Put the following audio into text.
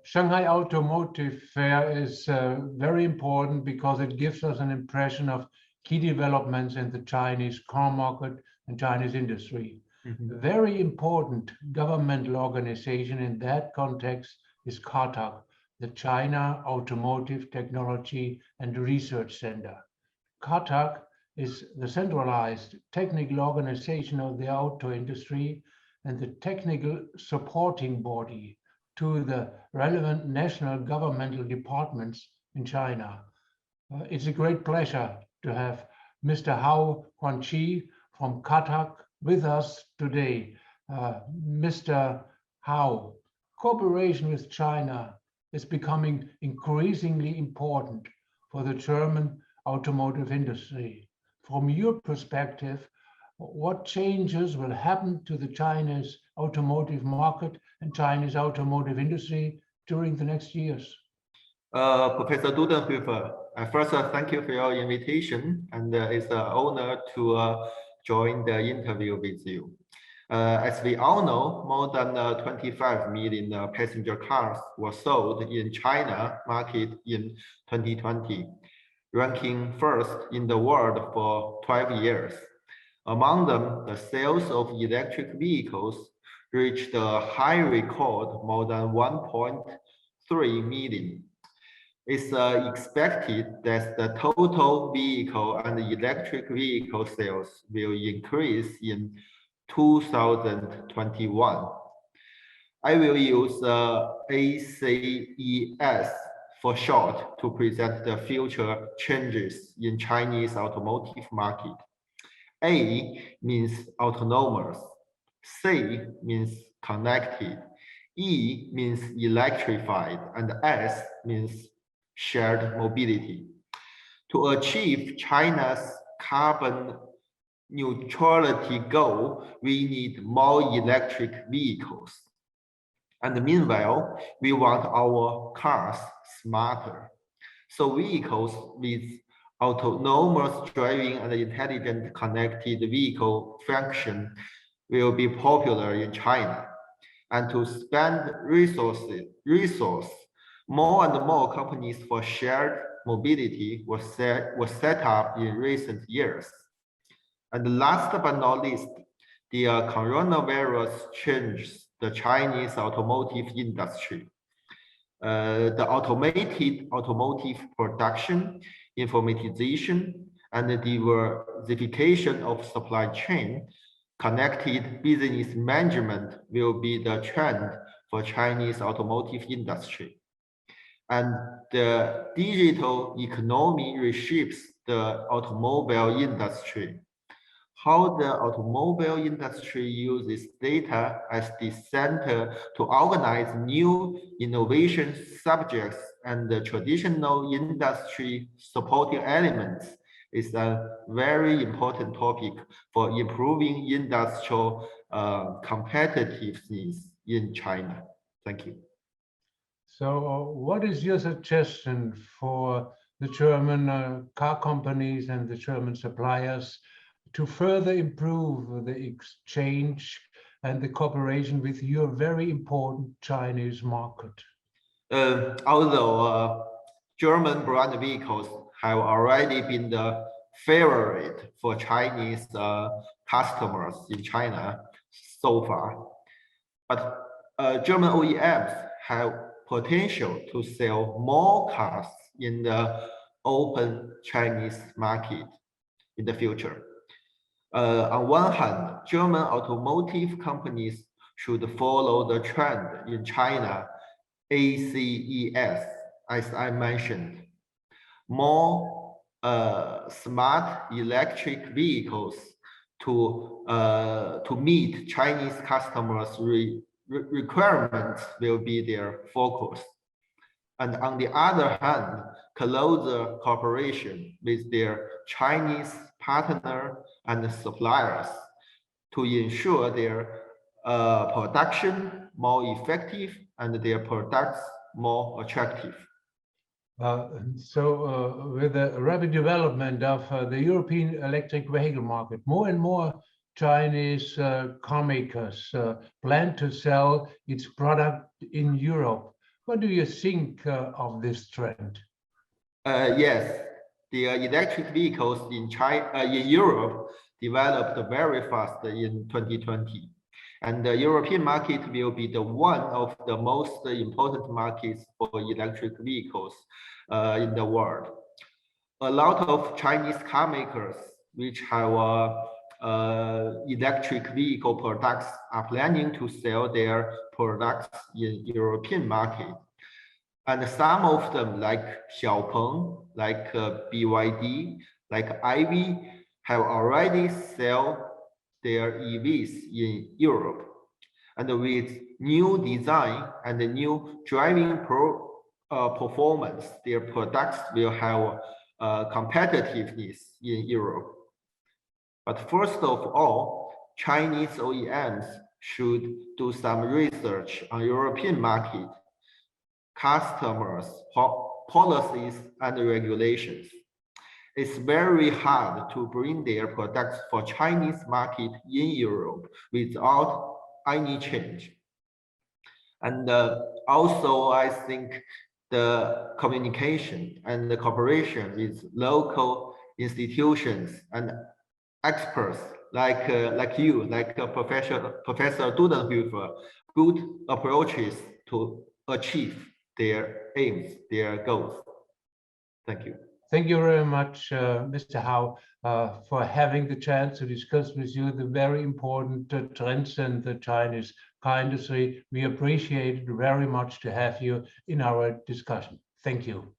Shanghai Automotive Fair is very important because it gives us an impression of key developments in the Chinese car market and Chinese industry. A very important governmental organization in that context is CATARC, the China Automotive Technology and Research Center. CATARC is the centralized technical organization of the auto industry and the technical supporting body to the relevant national governmental departments in China. It's a great pleasure to have Mr. Hao Guanqi from CATARC with us today. Mr. Hao, cooperation with China is becoming increasingly important for the German automotive industry. From your perspective, what changes will happen to the Chinese automotive market and Chinese automotive industry during the next years? Professor Dudenhöffer, first, thank you for your invitation, and it's an honor to join the interview with you. As we all know, more than 25 million passenger cars were sold in China market in 2020, ranking first in the world for 12 years. Among them, the sales of electric vehicles reached a high record, more than 1.3 million. It's expected that the total vehicle and electric vehicle sales will increase in 2021. I will use ACES for short to present the future changes in Chinese automotive market. A means autonomous, C means connected, E means electrified, and S means shared mobility. To achieve China's carbon neutrality goal, we need more electric vehicles. And meanwhile, we want our cars smarter. So vehicles with autonomous driving and intelligent connected vehicle function will be popular in China. And to spend resource, more and more companies for shared mobility were set up in recent years. And last but not least, the coronavirus changed the Chinese automotive industry. The automated automotive production, informatization, and the diversification of supply chain, connected business management will be the trend for Chinese automotive industry. And the digital economy reshapes the automobile industry. How the automobile industry uses data as the center to organize new innovation subjects and the traditional industry supporting elements is a very important topic for improving industrial competitiveness in China. Thank you. So what is your suggestion for the German car companies and the German suppliers to further improve the exchange and the cooperation with your very important Chinese market? Although German brand vehicles have already been the favorite for Chinese customers in China so far, but German OEMs have potential to sell more cars in the open Chinese market in the future. On one hand, German automotive companies should follow the trend in China, ACES, as I mentioned. More smart electric vehicles to meet Chinese customers' requirements will be their focus. And on the other hand, closer cooperation with their Chinese partner and suppliers to ensure their production more effective and their products more attractive. With the rapid development of the European electric vehicle market, more and more Chinese car makers plan to sell its product in Europe. What do you think of this trend? Yes, the electric vehicles in Europe developed very fast in 2020. And the European market will be the one of the most important markets for electric vehicles in the world. A lot of Chinese car makers which have electric vehicle products are planning to sell their products in European market. And some of them, like Xiaopeng, like BYD, like Ivy, have already sell their EVs in Europe. And with new design and the new driving performance, their products will have competitiveness in Europe. But first of all, Chinese OEMs should do some research on European market, customers, policies, and regulations. It's very hard to bring their products for Chinese market in Europe without any change. And also, I think the communication and the cooperation with local institutions and experts like you, like Professor Dudenhöffer, good approaches to achieve their aims, their goals. Thank you. Thank you very much, Mr. Hao, for having the chance to discuss with you the very important trends in the Chinese car industry. We appreciate it very much to have you in our discussion. Thank you.